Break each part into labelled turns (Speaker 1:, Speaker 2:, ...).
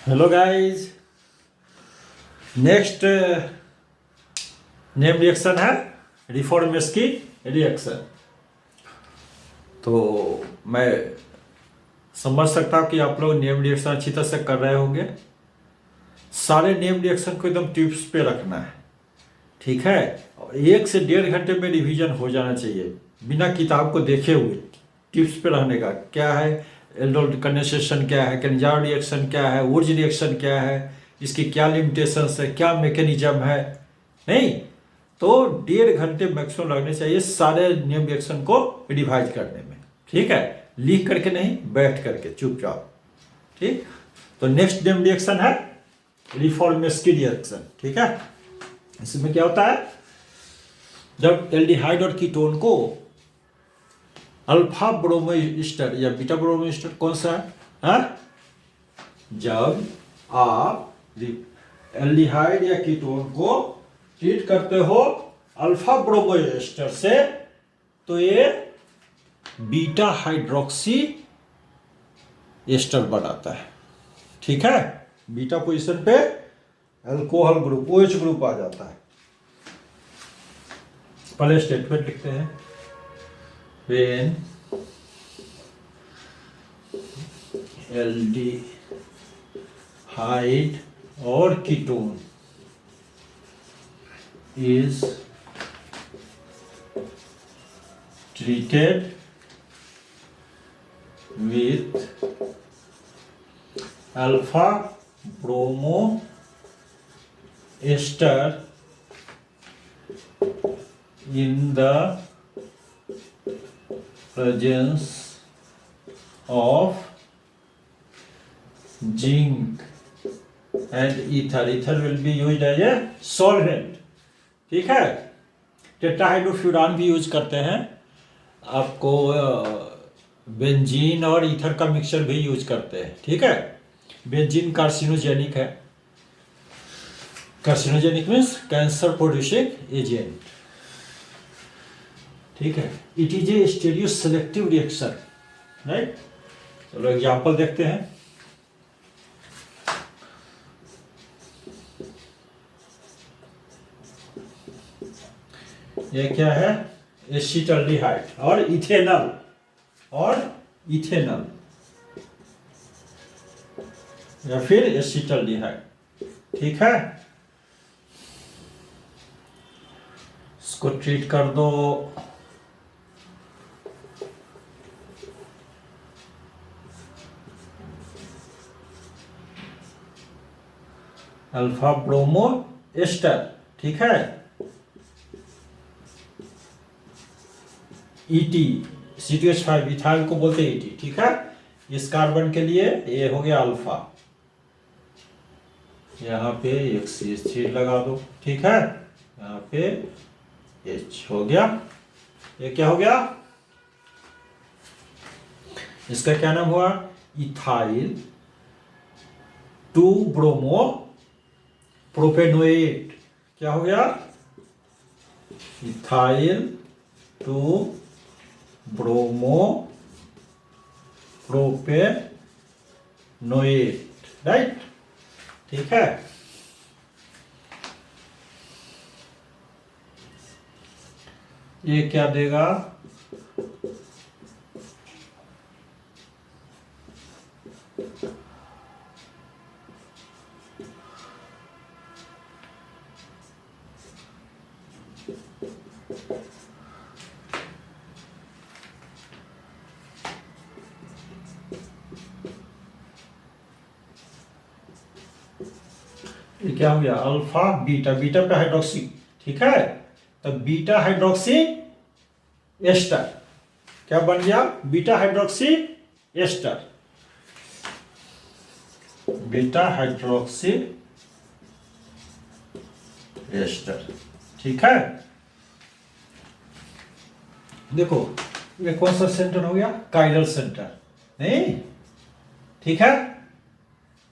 Speaker 1: Hello guys. Next name reaction है रिफॉर्मेस की reaction. तो मैं समझ सकता हूँ कि आप लोग नेम रिएक्शन अच्छी तरह से कर रहे होंगे। सारे नेम रिएक्शन को एकदम टिप्स पे रखना है, ठीक है। 1 से 1.5 घंटे में रिवीजन हो जाना चाहिए बिना किताब को देखे हुए। टिप्स पे रहने का क्या है, एल्डोल कंडेंसेशन क्या है, कैन्जार रिएक्शन क्या है, वुर्ज रिएक्शन क्या है, इसकी क्या लिमिटेशंस है, क्या मैकेनिज्म है। नहीं तो 1.5 घंटे मैक्सिमम लगने चाहिए सारे नेम रिएक्शन को रिवाइज करने में, ठीक है। लिख करके नहीं, बैठ करके चुपचाप, ठीक। तो नेक्स्ट नेम रिएक्शन है रिफॉर्मेस्की रिएक्शन, ठीक है। इसमें क्या होता है, जब एल्डिहाइड और कीटोन को अल्फा ब्रोमोएस्टर या बीटा ब्रोमोएस्टर कौन सा है, हाँ? जब आप एल्डिहाइड या कीटोन को ट्रीट करते हो अल्फा ब्रोमोएस्टर से तो ये बीटा हाइड्रोक्सी एस्टर बनाता है, ठीक है। बीटा पोजीशन पे अल्कोहल ग्रुप OH ग्रुप आ जाता है। पहले स्टेटमेंट लिखते हैं, when aldehyde or ketone is treated with alpha bromo ester in the presence of zinc and ether. Ether will be used as a solvent, ठीक है। टेट्राहाइड्रोफ्यूरान भी use करते हैं, आपको बेंजीन और ईथर का मिक्सचर भी यूज करते हैं, ठीक है। बेंजीन कार्सिनोजेनिक है। Carcinogenic means cancer producing agent, ठीक है। It is a stereo selective reaction, right. चलो एग्जाम्पल देखते हैं। ये क्या है, एसीटल्डिहाइड और इथेनॉल या फिर एसीटल्डिहाइड, ठीक है। इसको ट्रीट कर दो। अल्फा ब्रोमो एस्टर, ठीक है। ET C2H5 इथाइल को बोलते हैं ET, ठीक है। इस कार्बन के लिए ये हो गया अल्फा, यहाँ पे एक CH3 लगा दो, ठीक है। यहाँ पे H हो गया। ये क्या हो गया, इसका क्या नाम हुआ, इथाइल 2 ब्रोमो प्रोपेनोएट। क्या हो गया, इथाइल 2 ब्रोमो प्रोपेनोएट, राइट, ठीक है। ये क्या देगा, ये क्या हो गया, अल्फा बीटा, बीटा पे हाइड्रोक्सी, ठीक है। तो बीटा हाइड्रोक्सी एस्टर क्या बन गया, beta hydroxy ester, beta hydroxy ester, ठीक है। देखो ये कौन सा सेंटर हो गया, काइरल सेंटर, नहीं, ठीक है।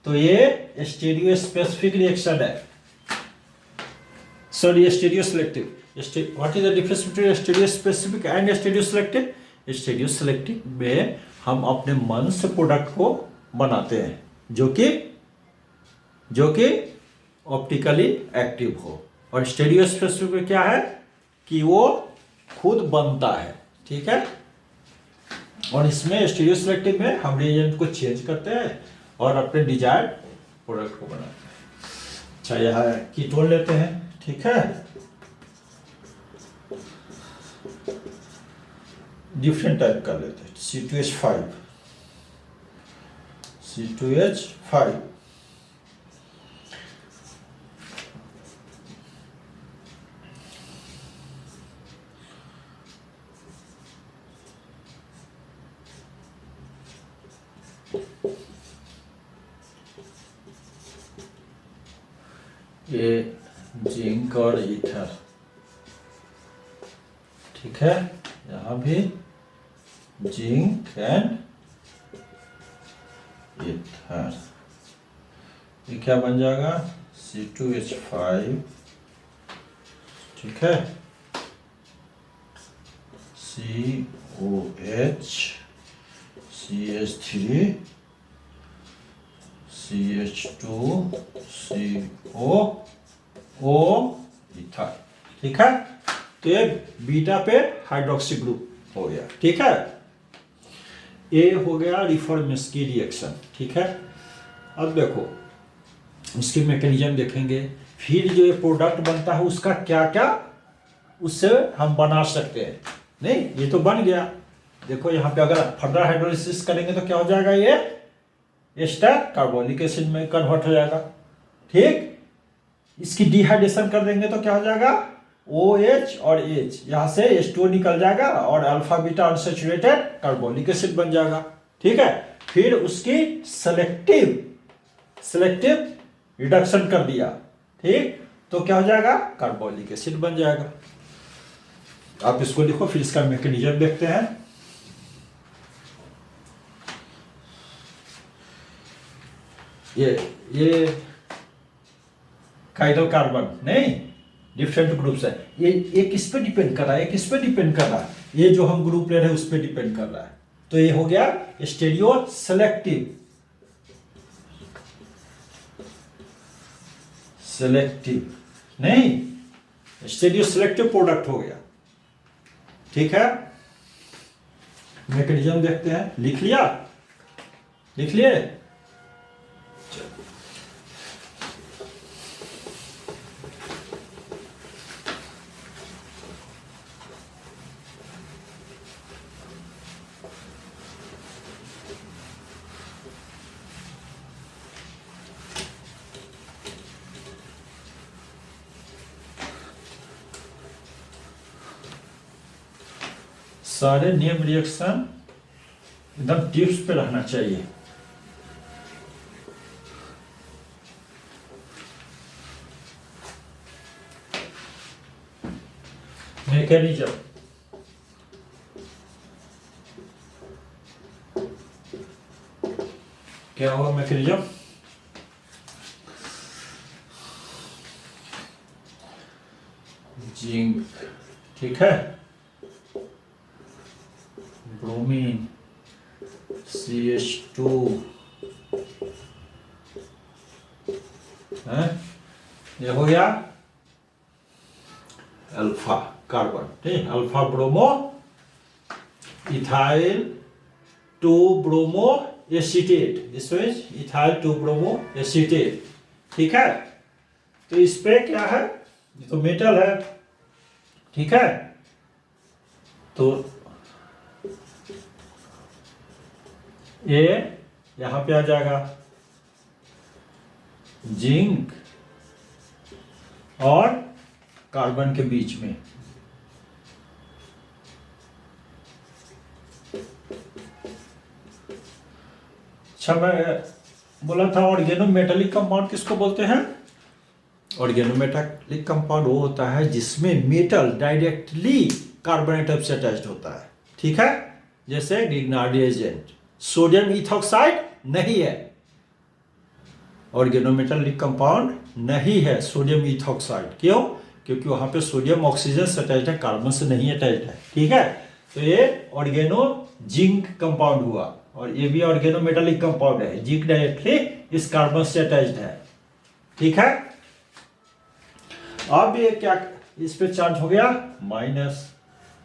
Speaker 1: तो ये स्टेरियो स्पेसिफिक रिएक्शन है, sorry stereo selective. What is the difference between stereo specific and stereo selective? Stereo selective में हम अपने मन से प्रोडक्ट को बनाते हैं जो कि जो कि ऑप्टिकली एक्टिव हो। और स्टेरियो स्पेसिफिक में क्या है कि वो खुद बनता है, ठीक है। और इसमें स्टीरियो सिलेक्टिव में हम रिएजेंट को चेंज करते हैं और अपने डिजायर्ड प्रोडक्ट को बनाते हैं। अच्छा, यहाँ कीटोन लेते हैं, ठीक है। डिफरेंट टाइप का लेते हैं, C2H5 C2H5 ये जिंक और ईथर, ठीक है। यहाँ भी जिंक एंड ईथर, ये क्या बन जाएगा C2H5, ठीक है। COH CH3 CH2 CO O ether, ठीक है। तो ये बीटा पे हाइड्रोक्सी ग्रुप हो गया, ठीक है। ये हो गया रिफॉर्मेस्की रिएक्शन, ठीक है। अब देखो इसकी मैकेनिज्म देखेंगे, फिर जो ये प्रोडक्ट बनता है उसका क्या क्या उससे हम बना सकते हैं। नहीं, ये तो बन गया, देखो यहाँ पे अगर फर्दर हाइड्रोलिसिस करेंगे तो क्या हो जाएगा, ये एस्टर कार्बोनिक एसिड में कन्वर्ट हो जाएगा, ठीक। इसकी डिहाइड्रेशन कर देंगे तो क्या हो जाएगा, OH और H, यहाँ से H2O निकल जाएगा और alpha beta unsaturated carbonic acid बन जाएगा, ठीक है। फिर उसकी सेलेक्टिव रिडक्शन कर दिया, ठीक, तो क्या हो जाएगा, कार्बोनिक एसिड बन जाएगा। आप इसको लिखो, फिर इसका मैकेनिज्म देखते हैं। ये काइरल कार्बन नहीं, डिफरेंट ग्रुप्स है। ये किस पे डिपेंड कर रहा है, किस पे डिपेंड कर रहा है, ये जो हम ग्रुप ले रहे हैं उस पे डिपेंड कर रहा है। तो ये हो गया स्टेरियो सेलेक्टिव नहीं, स्टेरियो सेलेक्टिव प्रोडक्ट हो गया, ठीक है। मैकेनिज्म देखते हैं, लिख लिए सारे नेम रिएक्शन एकदम टिप्स पे रहना चाहिए। मैकेनिज्म क्या होगा, मैकेनिज्म जिंक, ठीक है, ब्रोमीन CH2 है, ये हो गया अल्फा कार्बन, ठीक, alpha bromo ethyl 2 bromo acetate, this is ethyl 2 bromo acetate, ठीक है। तो इस पे क्या है, ये तो मेटल है, ठीक है। तो ये यहां पे आ जाएगा जिंक और कार्बन के बीच में, अच्छा मैं बोला था ऑर्गेनोमेटालिक कंपाउंड किसको बोलते हैं। ऑर्गेनोमेटालिक कंपाउंड वो होता है जिसमें मेटल डायरेक्टली कार्बन एटम से अटैच्ड होता है, ठीक है। जैसे ग्रिग्नार्डी एजेंट, सोडियम इथॉक्साइड नहीं है, ऑर्गेनोमेटालिक कंपाउंड नहीं है सोडियम इथॉक्साइड, क्यों, क्योंकि वहां पे सोडियम ऑक्सीजन से अटैच्ड है, कार्बन से नहीं अटैच्ड है, ठीक है। तो ये ऑर्गेनो जिंक कंपाउंड हुआ, और ये भी ऑर्गेनोमेटालिक कंपाउंड है, जिंक डायरेक्टली इस कार्बन से अटैच्ड है, ठीक है। अब ये क्या, इस पे चार्ज हो गया माइनस,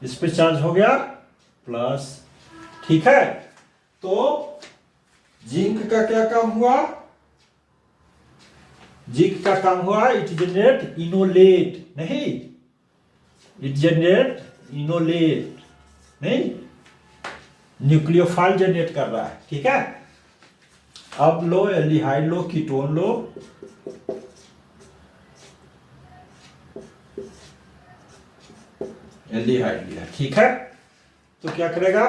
Speaker 1: इस पे चार्ज हो गया प्लस, ठीक है। तो जिंक का क्या काम हुआ, जिंक का काम हुआ इट जनरेट इनोलेट, नहीं इट जनरेट इनोलेट, नहीं न्यूक्लियोफाइल जनरेट कर रहा है, ठीक है। अब लो एल्डिहाइड लो, कीटोन लो, एल्डिहाइड लिया, ठीक है। तो क्या करेगा,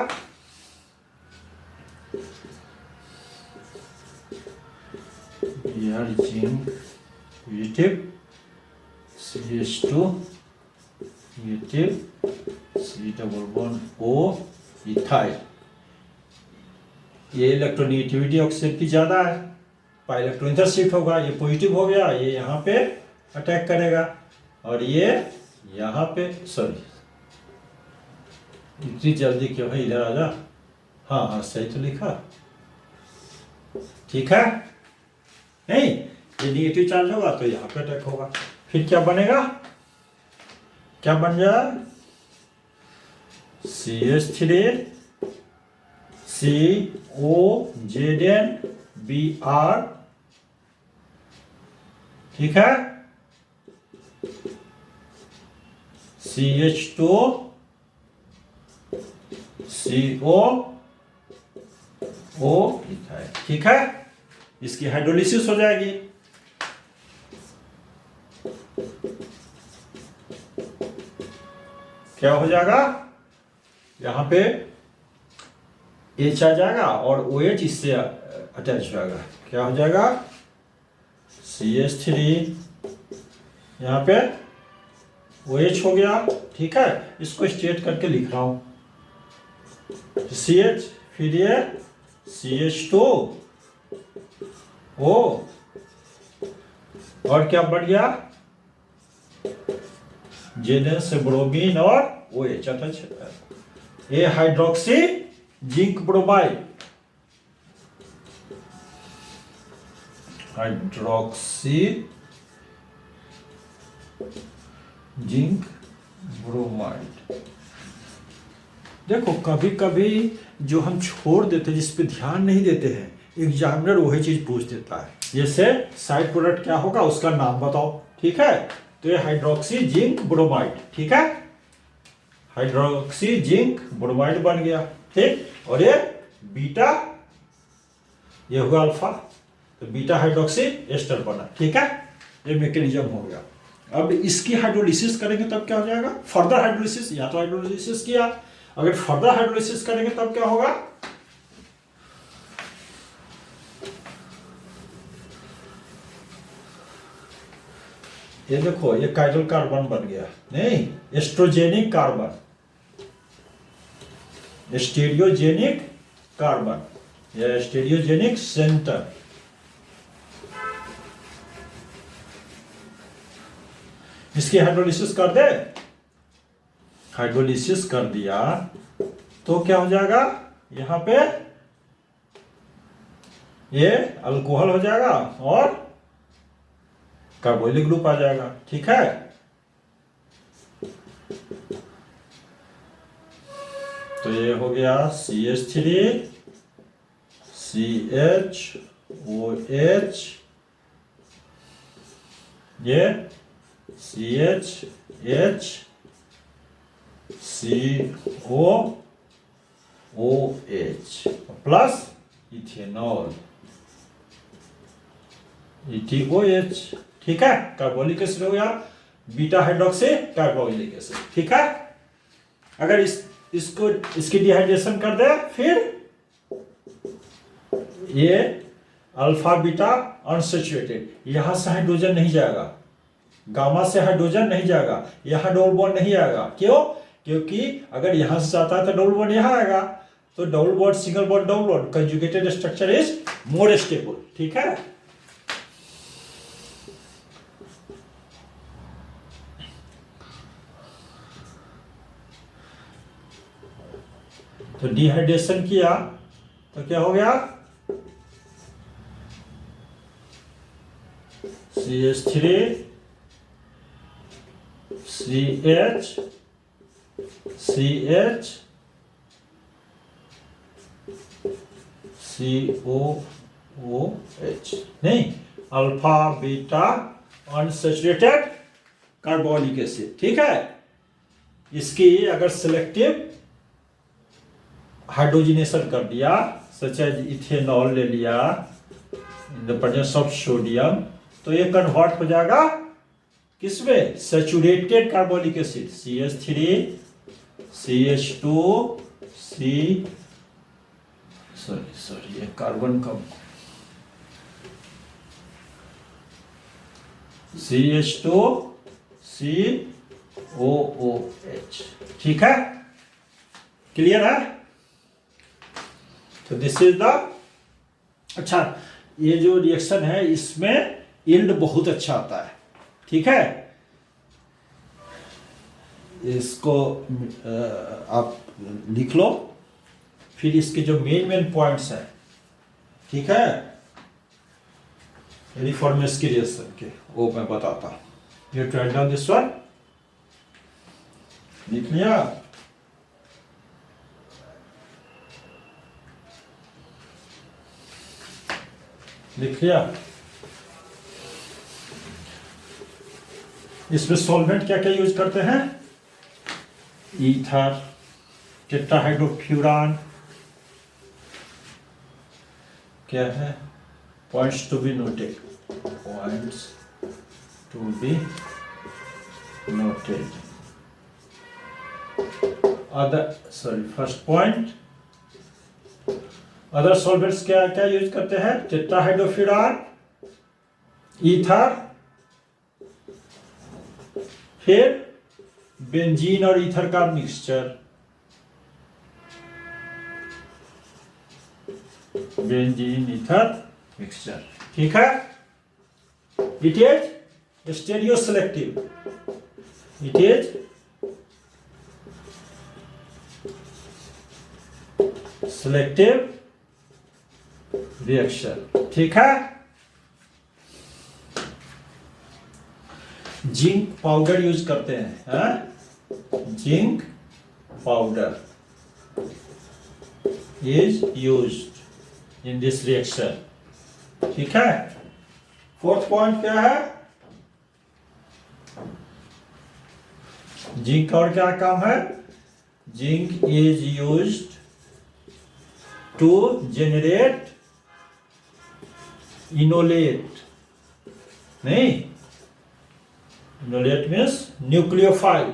Speaker 1: यार zinc positive, CH2 negative, C double bond O, ethyl. ये इलेक्ट्रोनेगेटिविटी ऑक्सीजन की ज्यादा है, पाई इलेक्ट्रॉन इधर शिफ्ट होगा, ये पॉजिटिव हो गया, ये यहाँ पे अटैक करेगा और ये यहाँ पे, सॉरी इतनी जल्दी क्यों है, इधर आजा। हाँ हाँ सही तो लिखा, ठीक है। नहीं ये नेगेटिव चार्ज होगा तो यहाँ पे अटैक होगा, फिर क्या बनेगा, क्या बन जाए, CH3 COZNBr, ठीक है। CH2 CO इथाइल, ठीक है। इसकी हाइड्रोलिसिस हो जाएगी, क्या हो जाएगा, यहां पे H आ जाएगा और OH इससे अटैच हो जाएगा, क्या हो जाएगा CH3, यहां पे OH हो गया, ठीक है। इसको स्ट्रेट करके लिख रहा हूं, CH, फिर ये CH2 O, और क्या बढ़ गया, Zn से ब्रोमीन और OH अटैच, ये hydroxy zinc bromide, hydroxy zinc bromide. देखो कभी कभी जो हम छोड़ देते हैं, जिस पे ध्यान नहीं देते हैं, एग्जामिनर वही चीज पूछ देता है, जैसे साइड प्रोडक्ट क्या होगा उसका नाम बताओ, ठीक है। तो ये हाइड्रोक्सी जिंक ब्रोमाइड, ठीक है, हाइड्रोक्सी जिंक ब्रोमाइड बन गया, ठीक। और ये बीटा, ये हुआ अल्फा, तो बीटा हाइड्रोक्सी एस्टर बना, ठीक है। ये मैकेनिज्म हो गया। अब इसकी हाइड्रोलिसिस करेंगे तब क्या हो जाएगा, फर्दर हाइड्रोलिसिस, या तो हाइड्रोलिसिस किया, अगर फर्दर हाइड्रोलिसिस करेंगे तब क्या होगा, ये देखो ये काइरल कार्बन बन गया, नहीं एस्ट्रोजेनिक कार्बन, स्टीरियोजेनिक कार्बन या स्टीरियोजेनिक सेंटर। इसकी हाइड्रोलिसिस कर दे, हाइड्रोलिसिस कर दिया तो क्या हो जाएगा, यहां पे ये अल्कोहल हो जाएगा और कार्बोनिल ग्रुप आ जाएगा, ठीक है। तो ये हो गया CH3 CHOH, ये CHH COOH plus ethanol ETOH, ठीक है। कार्बोनिक एसिड हो गया, बीटा हाइड्रोक्सी कार्बोनिक एसिड, ठीक है। अगर इसको इसकी डिहाइड्रेशन कर दे, फिर ये अल्फा बीटा अनसैचुरेटेड, यहां से हाइड्रोजन नहीं जाएगा, गामा से हाइड्रोजन नहीं जाएगा, यहां डबल बॉन्ड नहीं आएगा, क्यों, क्योंकि अगर यहां से जाता है तो डबल बॉन्ड यहां आएगा, तो double bond single bond double bond conjugated structure is more stable, ठीक है। तो डिहाइड्रेशन किया तो क्या हो गया, CH3 CH CH COOH नहीं, alpha beta unsaturated carbonic acid. ठीक है, इसकी अगर सिलेक्टिव हाइड्रोजनेशन कर दिया, सच एज इथेनॉल ले लिया in the presence of sodium, तो ये कन्वर्ट हो जाएगा किसमें? Saturated carbonic acid CH3 CH2 sorry ये कार्बन कम CH2 COOH। ठीक है, क्लियर है? तो दिस इज द, अच्छा ये जो रिएक्शन है इसमें यील्ड बहुत अच्छा आता है। ठीक है, इसको आप लिख लो, फिर इसके जो मेन पॉइंट्स हैं, ठीक है, रिफॉर्मेस की रिएक्शन के, वो मैं बताता हूं। You write down this one, लिख लिया? लिख लिया? इसमें सॉल्वेंट क्या क्या यूज करते हैं? ईथर, टेट्राहाइड्रोफ्यूरान, क्या है? Points to be noted, points to be noted. Other, sorry, first point, other solvents क्या क्या यूज करते हैं? टेट्राहाइड्रोफ्यूरान, ईथर, फिर बेंजीन और ईथर का मिक्सचर, बेंजीन ईथर मिक्सचर। ठीक है, it is stereo selective, it is selective reaction. ठीक है, जिंक पाउडर यूज करते हैं, zinc powder is used in this reaction. ठीक है, फोर्थ पॉइंट क्या है? जिंक और क्या काम है? Zinc is used to generate enolate, नहीं, इनोलेट मीन्स न्यूक्लियोफाइल,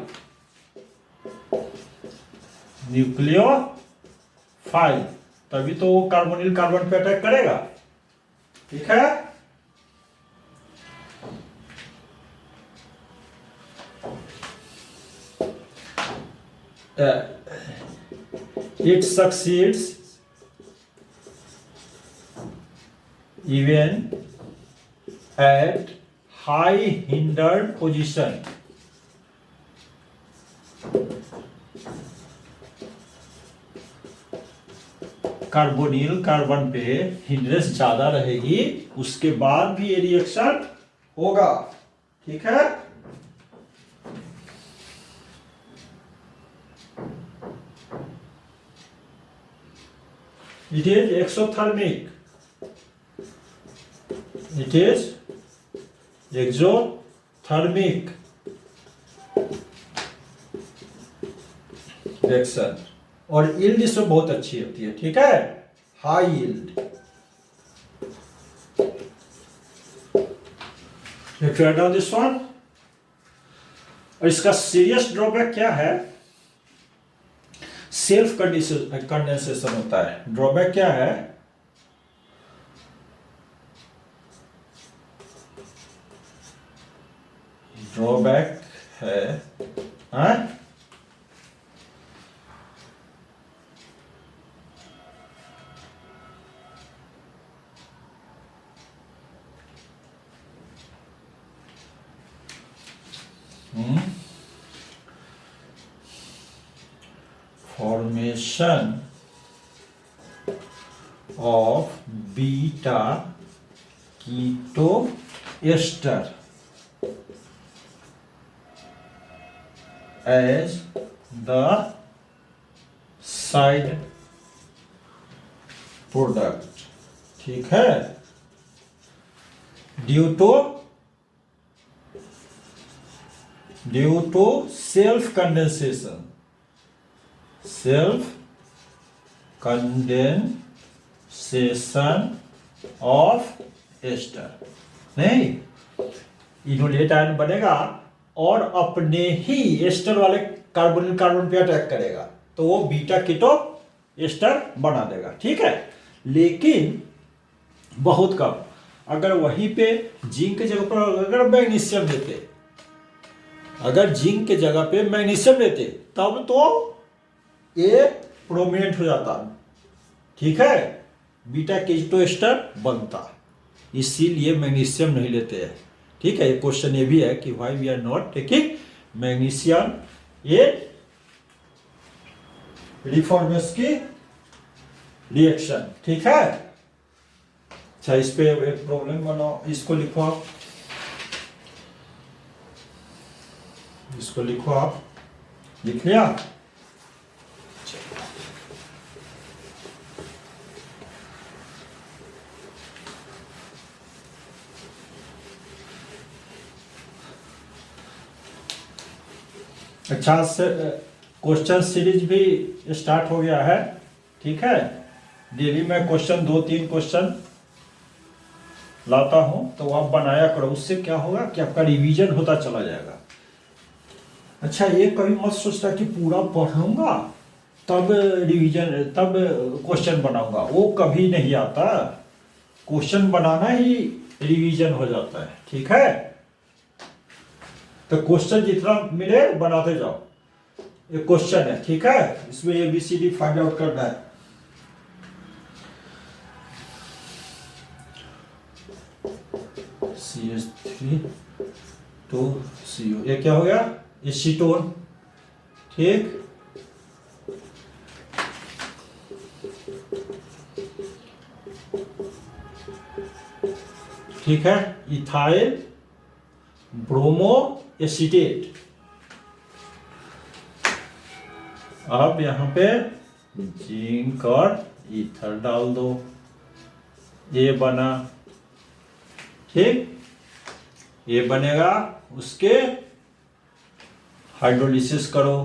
Speaker 1: न्यूक्लियोफाइल, तभी तो वो कार्बोनिल कार्बन पे अटैक करेगा। ठीक है, it succeeds even at high hindered position। Carbonyl carbon पे हिंड्रेंस ज्यादा रहेगी, उसके बाद भी ये रिएक्शन होगा। ठीक है, it is exothermic, it is exothermic reaction, और यील्ड इसमें बहुत अच्छी होती है। ठीक है, high yield. Down this one, और इसका सीरियस ड्रॉबैक क्या है? सेल्फ कंडेंसेशन होता है। ड्रॉबैक क्या है? ड्रॉबैक है, हाँ? Formation of beta keto ester as the side product, ठीक है, due to self condensation of ester, नहीं, इनोलेट आयन बनेगा और अपने ही एस्टर वाले कार्बोनिल कार्बन पे अटैक करेगा तो वो बीटा कीटो एस्टर बना देगा, ठीक है। लेकिन बहुत कम, अगर वहीं पे जिंक के जगह पर अगर मैग्नीशियम लेते, अगर जिंक के जगह पे मैग्नीशियम लेते तब तो ये प्रोमिनेंट हो जाता, ठीक है, बीटा कीटो एस्टर बनता, इसीलिए मैग्नीशियम नहीं लेते हैं, ठीक है। ये क्वेश्चन ये भी है कि why we are not taking magnesium ये रिफॉर्मेस की रिएक्शन, ठीक है। अच्छा, इस पे एक प्रॉब्लम बनाओ, इसको लिखो आप, इसको लिखो आप, लिख लिया। अच्छा, से क्वेश्चन सीरीज भी स्टार्ट हो गया है, ठीक है। डेली मैं क्वेश्चन 2-3 क्वेश्चन लाता हूं तो आप बनाया करो, उससे क्या होगा कि आपका रिवीजन होता चला जाएगा। अच्छा, ये कभी मत सोचता कि पूरा पढ़ूंगा तब रिवीजन, तब क्वेश्चन बनाऊंगा, वो कभी नहीं आता, क्वेश्चन बनाना ही रिवीजन हो जाता है, ठीक है। तो क्वेश्चन जितना मिले बनाते जाओ, ये क्वेश्चन है, ठीक है, इसमें ABCD फाइंड आउट करना है। CH3 2 CO, ये क्या हो गया, एसीटोन, ठीक। ठीक है, इथाइल ब्रोमो एसीटेट। अब यहां पे जिंक और ईथर डाल दो, ये बना, ठीक, ये बनेगा, उसके हाइड्रोलिसिस करो,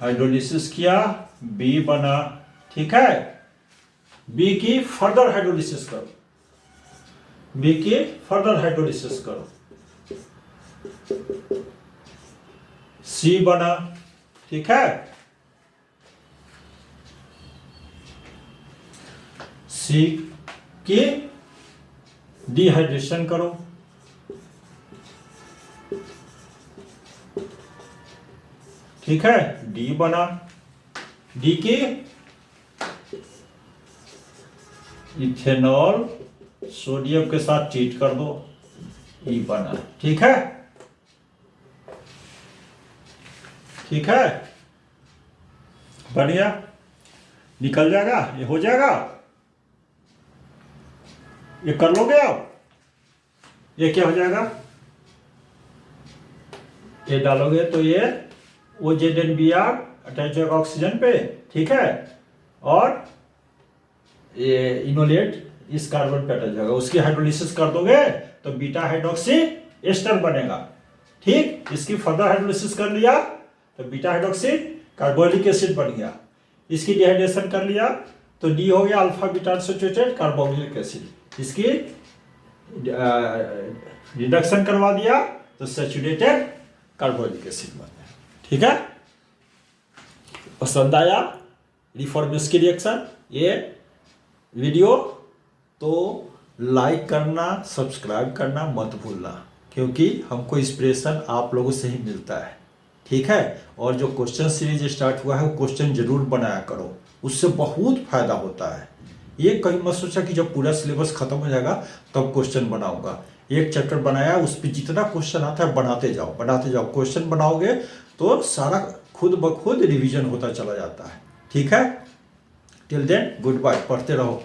Speaker 1: हाइड्रोलिसिस किया, बी बना, ठीक है। बी की फर्दर हाइड्रोलिसिस करो, बी की फर्दर हाइड्रोलिसिस करो, सी बना, ठीक है। सी की डिहाइड्रेशन करो, ठीक है, डी बना, डी की इथेनॉल सोडियम के साथ ट्रीट कर दो, ई बना, ठीक है, ठीक है, बढ़िया, निकल जाएगा, ये हो जाएगा, ये कर लोगे आप, ये क्या हो जाएगा, ये डालोगे तो ये OZNBr अटैच होगा ऑक्सीजन पे, ठीक है, और ये इनोलेट इस कार्बन पे अटैच होगा, उसकी हाइड्रोलिसिस कर दोगे तो बीटा हाइड्रोक्सी एस्टर बनेगा, ठीक। इसकी फर्दर हाइड्रोलिसिस कर लिया तो बीटा हाइड्रोक्सी कार्बोनिक एसिड बन गया, इसकी डिहाइड्रेशन कर लिया तो डी हो गया alpha beta associated carboxylic acid, इसकी रिडक्शन करवा दिया तो सैचुरेटेड कार्बोनिक एसिड बन गया, ठीक है। पसंद आया रिफॉर्मेस की रिएक्शन ये वीडियो तो लाइक करना, सब्सक्राइब करना मत भूलना, क्योंकि हमको इंस्पिरेशन आप लोगों से ही मिलता है, ठीक है। और जो क्वेश्चन सीरीज स्टार्ट हुआ है वो क्वेश्चन जरूर बनाया करो, उससे बहुत फायदा होता है। ये कहीं मत सोचा कि जब पूरा सिलेबस खत्म हो जाएगा तब क्वेश्चन बनाऊंगा, एक चैप्टर बनाया उस पर जितना क्वेश्चन आता है बनाते जाओ, बनाते जाओ, क्वेश्चन बनाओगे तो सारा खुद ब खुद रिवीजन होता चला जाता है, ठीक है। टिल देन गुड बाय, पढ़ते रहो।